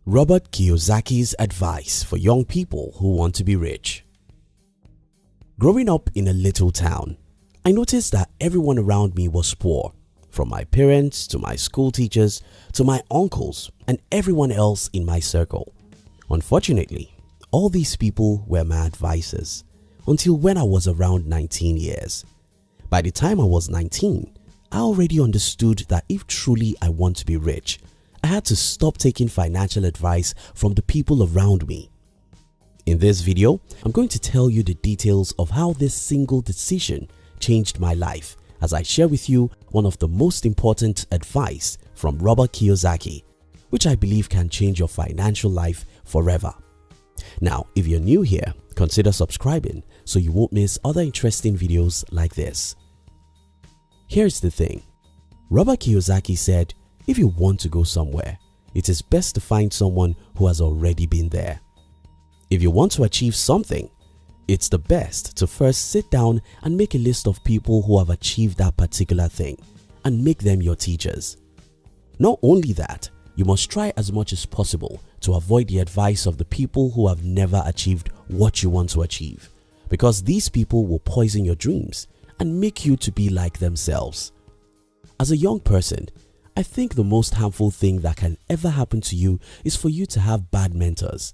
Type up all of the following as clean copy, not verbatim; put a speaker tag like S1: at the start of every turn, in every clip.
S1: Robert Kiyosaki's advice for young people who want to be rich. Growing up in a little town, I noticed that everyone around me was poor, from my parents to my school teachers to my uncles and everyone else in my circle. Unfortunately, all these people were my advisors until when I was around 19 years. By the time I was 19, I already understood that if truly I want to be rich, I had to stop taking financial advice from the people around me. In this video, I'm going to tell you the details of how this single decision changed my life as I share with you one of the most important advice from Robert Kiyosaki, which I believe can change your financial life forever. Now, if you're new here, consider subscribing so you won't miss other interesting videos like this. Here's the thing. Robert Kiyosaki said, if you want to go somewhere, it is best to find someone who has already been there. If you want to achieve something, it's the best to first sit down and make a list of people who have achieved that particular thing and make them your teachers. Not only that, you must try as much as possible to avoid the advice of the people who have never achieved what you want to achieve, because these people will poison your dreams and make you to be like themselves. As a young person, I think the most harmful thing that can ever happen to you is for you to have bad mentors.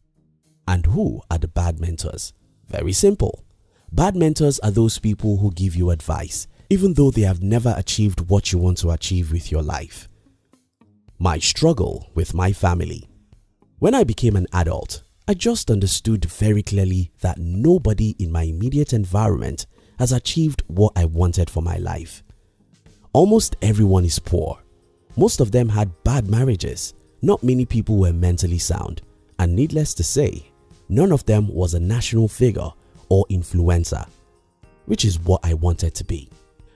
S1: And who are the bad mentors? Very simple. Bad mentors are those people who give you advice even though they have never achieved what you want to achieve with your life. My struggle with my family. When I became an adult, I just understood very clearly that nobody in my immediate environment has achieved what I wanted for my life. Almost everyone is poor. Most of them had bad marriages. Not many people were mentally sound, and needless to say, none of them was a national figure or influencer, which is what I wanted to be.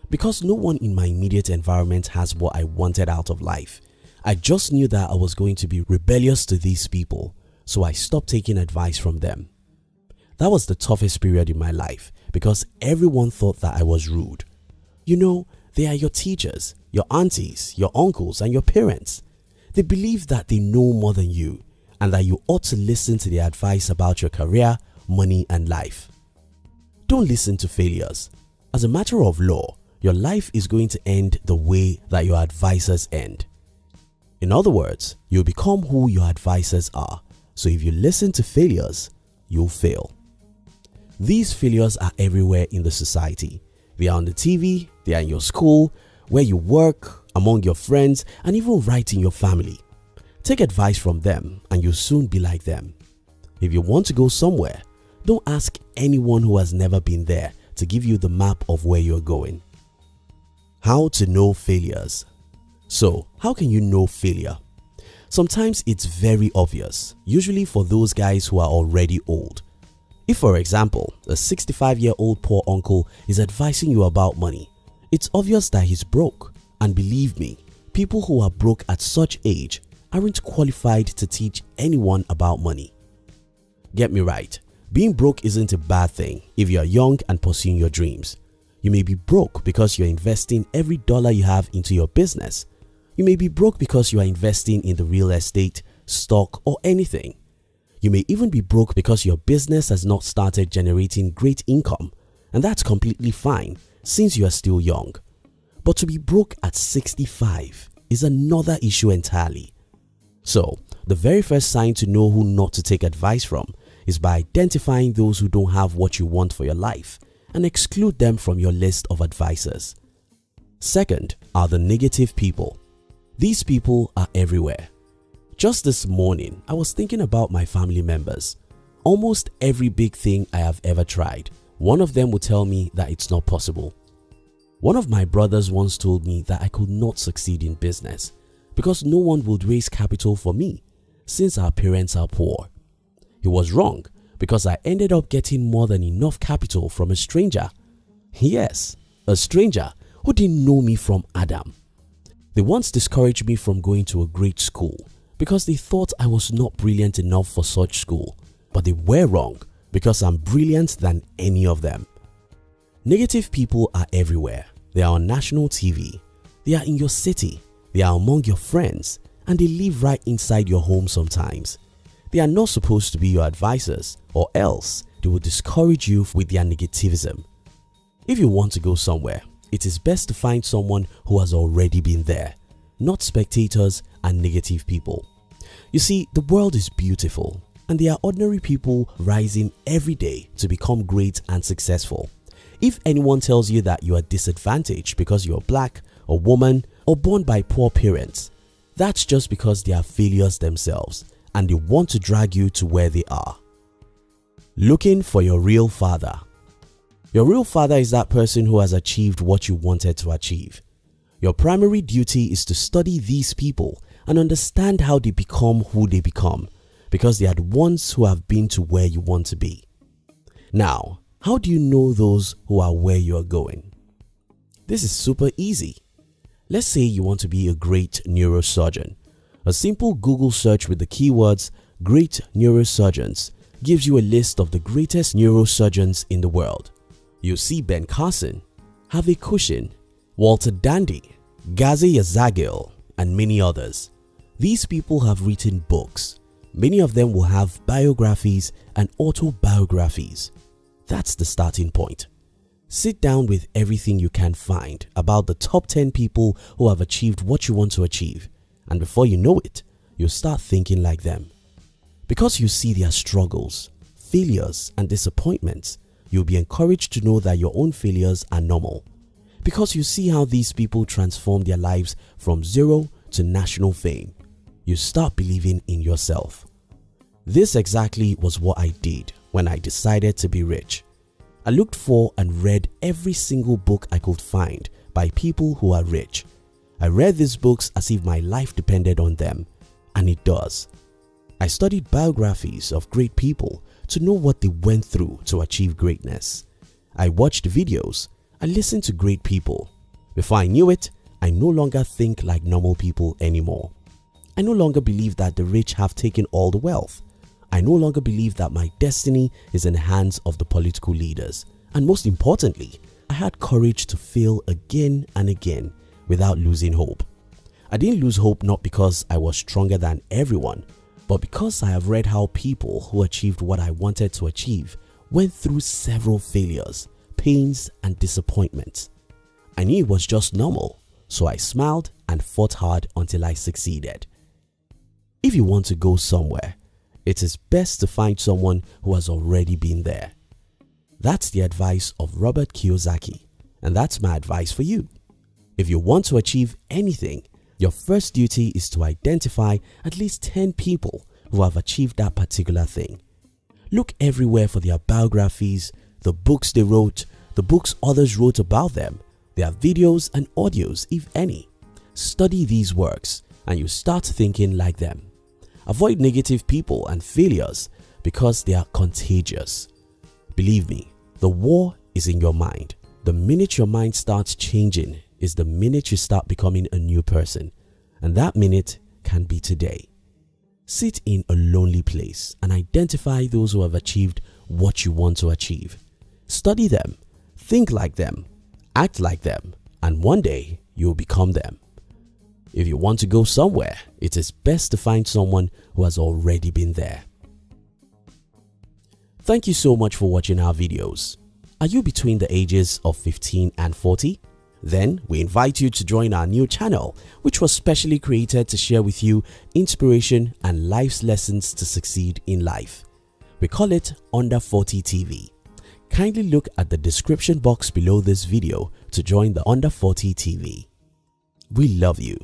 S1: Because no one in my immediate environment has what I wanted out of life, I just knew that I was going to be rebellious to these people, so I stopped taking advice from them. That was the toughest period in my life because everyone thought that I was rude. You know, they are your teachers, your aunties, your uncles and your parents. They believe that they know more than you and that you ought to listen to their advice about your career, money and life. Don't listen to failures. As a matter of law, your life is going to end the way that your advisors end. In other words, you'll become who your advisors are. So if you listen to failures, you'll fail. These failures are everywhere in the society. They are on the TV, they are in your school, where you work, among your friends, and even right in your family. Take advice from them and you'll soon be like them. If you want to go somewhere, don't ask anyone who has never been there to give you the map of where you're going. How to know failures. So, how can you know failure? Sometimes it's very obvious, usually for those guys who are already old. If, for example, a 65-year-old poor uncle is advising you about money, it's obvious that he's broke. And believe me, people who are broke at such age aren't qualified to teach anyone about money. Get me right, being broke isn't a bad thing if you are young and pursuing your dreams. You may be broke because you're investing every dollar you have into your business. You may be broke because you are investing in the real estate, stock or anything. You may even be broke because your business has not started generating great income, and that's completely fine since you are still young. But to be broke at 65 is another issue entirely. So, the very first sign to know who not to take advice from is by identifying those who don't have what you want for your life and exclude them from your list of advisors. Second are the negative people. These people are everywhere. Just this morning, I was thinking about my family members. Almost every big thing I have ever tried, one of them would tell me that it's not possible. One of my brothers once told me that I could not succeed in business because no one would raise capital for me since our parents are poor. He was wrong because I ended up getting more than enough capital from a stranger. Yes, a stranger who didn't know me from Adam. They once discouraged me from going to a great school because they thought I was not brilliant enough for such school, but they were wrong because I'm brilliant than any of them. Negative people are everywhere. They are on national TV, they are in your city, they are among your friends, and they live right inside your home sometimes. They are not supposed to be your advisors, or else they will discourage you with their negativism. If you want to go somewhere, it is best to find someone who has already been there, not spectators and negative people. You see, the world is beautiful and there are ordinary people rising every day to become great and successful. If anyone tells you that you are disadvantaged because you are black, a woman, or born by poor parents, that's just because they are failures themselves and they want to drag you to where they are. Looking for your real father. Your real father is that person who has achieved what you wanted to achieve. Your primary duty is to study these people and understand how they become who they become, because they are the ones who have been to where you want to be. Now, how do you know those who are where you are going? This is super easy. Let's say you want to be a great neurosurgeon. A simple Google search with the keywords "great neurosurgeons" gives you a list of the greatest neurosurgeons in the world. You'll see Ben Carson, Harvey Cushing, Walter Dandy, Ghazi Yazagil, and many others. These people have written books. Many of them will have biographies and autobiographies. That's the starting point. Sit down with everything you can find about the top 10 people who have achieved what you want to achieve, and before you know it, you'll start thinking like them. Because you see their struggles, failures, and disappointments, you'll be encouraged to know that your own failures are normal. Because you see how these people transform their lives from zero to national fame, you start believing in yourself. This exactly was what I did when I decided to be rich. I looked for and read every single book I could find by people who are rich. I read these books as if my life depended on them, and it does. I studied biographies of great people to know what they went through to achieve greatness. I watched videos. I listened to great people. Before I knew it, I no longer think like normal people anymore. I no longer believe that the rich have taken all the wealth. I no longer believe that my destiny is in the hands of the political leaders. And most importantly, I had courage to fail again and again without losing hope. I didn't lose hope not because I was stronger than everyone, but because I have read how people who achieved what I wanted to achieve went through several failures, pains, and disappointments. I knew it was just normal, so I smiled and fought hard until I succeeded. If you want to go somewhere, it is best to find someone who has already been there. That's the advice of Robert Kiyosaki, and that's my advice for you. If you want to achieve anything, your first duty is to identify at least 10 people who have achieved that particular thing. Look everywhere for their biographies, the books they wrote, the books others wrote about them, their videos and audios if any. Study these works and you start thinking like them. Avoid negative people and failures because they are contagious. Believe me, the war is in your mind. The minute your mind starts changing is the minute you start becoming a new person, and that minute can be today. Sit in a lonely place and identify those who have achieved what you want to achieve. Study them, think like them, act like them, and one day you will become them. If you want to go somewhere, it is best to find someone who has already been there. Thank you so much for watching our videos. Are you between the ages of 15 and 40? Then we invite you to join our new channel, which was specially created to share with you inspiration and life's lessons to succeed in life. We call it Under 40 TV. Kindly look at the description box below this video to join the Under 40 TV. We love you.